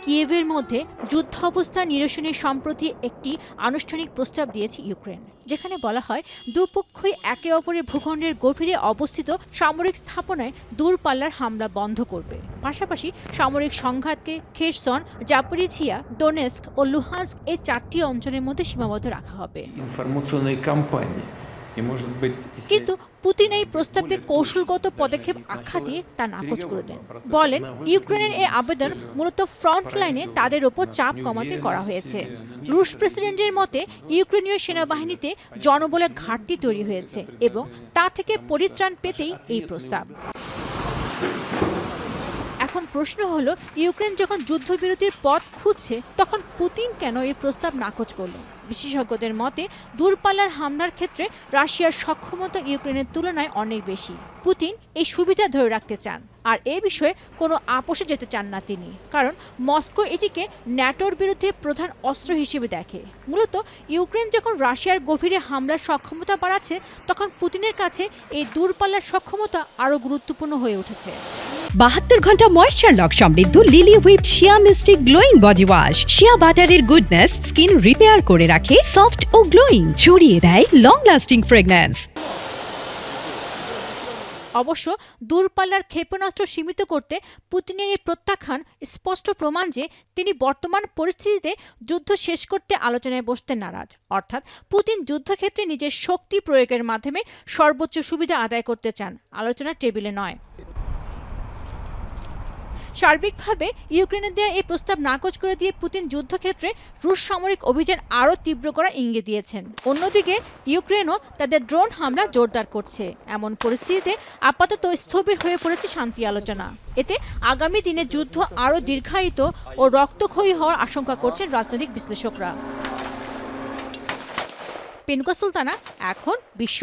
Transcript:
কিয়েভের মধ্যে যুদ্ধাবস্থা নিরসনে সম্প্রতি একটি আনুষ্ঠানিক প্রস্তাব দিয়েছে ইউক্রেন, যেখানে বলা হয় দুপক্ষই একে অপরের ভূখণ্ডের গভীরে অবস্থিত সামরিক স্থাপনায় দূরপাল্লার হামলা বন্ধ করবে। পাশাপাশি সামরিক সংঘাতকে খেরসন, জাপোরিঝিয়া, ডোনেস্ক ও লুহান্স্ক এই 4টি অঞ্চলের মধ্যে সীমাবদ্ধ রাখা হবে। কিন্তু পুতিন এই প্রস্তাবকে কৌশলগত পদক্ষেপ আখ্যা দিয়ে তা নাকচ করে দেন। বলেন, ইউক্রেনের এই আবেদন মূলত ফ্রন্ট লাইনে তাদের ওপর চাপ কমাতে করা হয়েছে। রুশ প্রেসিডেন্টের মতে ইউক্রেনীয় সেনাবাহিনীতে জনবলের ঘাটতি তৈরি হয়েছে এবং তা থেকে পরিত্রাণ পেতেই এই প্রস্তাব। এখন প্রশ্ন হলো, ইউক্রেন যখন যুদ্ধবিরতির পথ খুঁজছে তখন পুতিন কেন এই প্রস্তাব নাকচ করলেন? বিশেষজ্ঞদের মতে দূরপাল্লার হামলার ক্ষেত্রে রাশিয়ার সক্ষমতা ইউক্রেনের তুলনায় অনেক বেশি। পুতিন এই সুবিধা ধরে রাখতে চান, আর এ বিষয়ে কোনো আপোষে যেতে চান না তিনি, কারণ মস্কো এটিকে ন্যাটোর বিরুদ্ধে প্রধান অস্ত্র হিসেবে দেখে। মূলত ইউক্রেন যখন রাশিয়ার গভীরে হামলার সক্ষমতা বাড়াচ্ছে, তখন পুতিনের কাছে এই দূরপাল্লার সক্ষমতা আরও গুরুত্বপূর্ণ হয়ে উঠেছে। 72 ঘন্টা ময়েশ্চার লক সমৃদ্ধ লিলি হুইপড শিয়া মিস্টিক গ্লোয়িং বডি ওয়াশ। শিয়া বাটারের গুডনেস স্কিন রিপেয়ার করে রাখে সফট ও গ্লোয়িং, ছড়িয়ে দেয় লং লাস্টিং ফ্রেগন্যান্স। অবশ্য দূরপাল্লার ক্ষেপণাস্ত্র সীমিত করতে পুতিনের এই প্রত্যাখ্যান স্পষ্ট প্রমাণ যে তিনি বর্তমান পরিস্থিতিতে যুদ্ধ শেষ করতে আলোচনায় বসতে নারাজ। অর্থাৎ পুতিন যুদ্ধক্ষেত্রে নিজের শক্তি প্রয়োগের মাধ্যমে সর্বোচ্চ সুবিধা আদায় করতে চান, আলোচনার টেবিলে নয়। সার্বিকভাবে ইউক্রেনের দেয়া এই প্রস্তাব নাকচ করে দিয়ে পুতিন যুদ্ধক্ষেত্রে রুশ সামরিক অভিযান আরও তীব্র করার ইঙ্গিত দিয়েছেন। অন্যদিকে ইউক্রেনও তাদের ড্রোন হামলা জোরদার করছে। এমন পরিস্থিতিতে আপাতত স্থবির হয়ে পড়েছে শান্তি আলোচনা। এতে আগামী দিনে যুদ্ধ আরও দীর্ঘায়িত ও রক্তক্ষয়ী হওয়ার আশঙ্কা করছেন রাজনৈতিক বিশ্লেষকরা। পেনুকা সুলতানা, এখন বিশ্ব।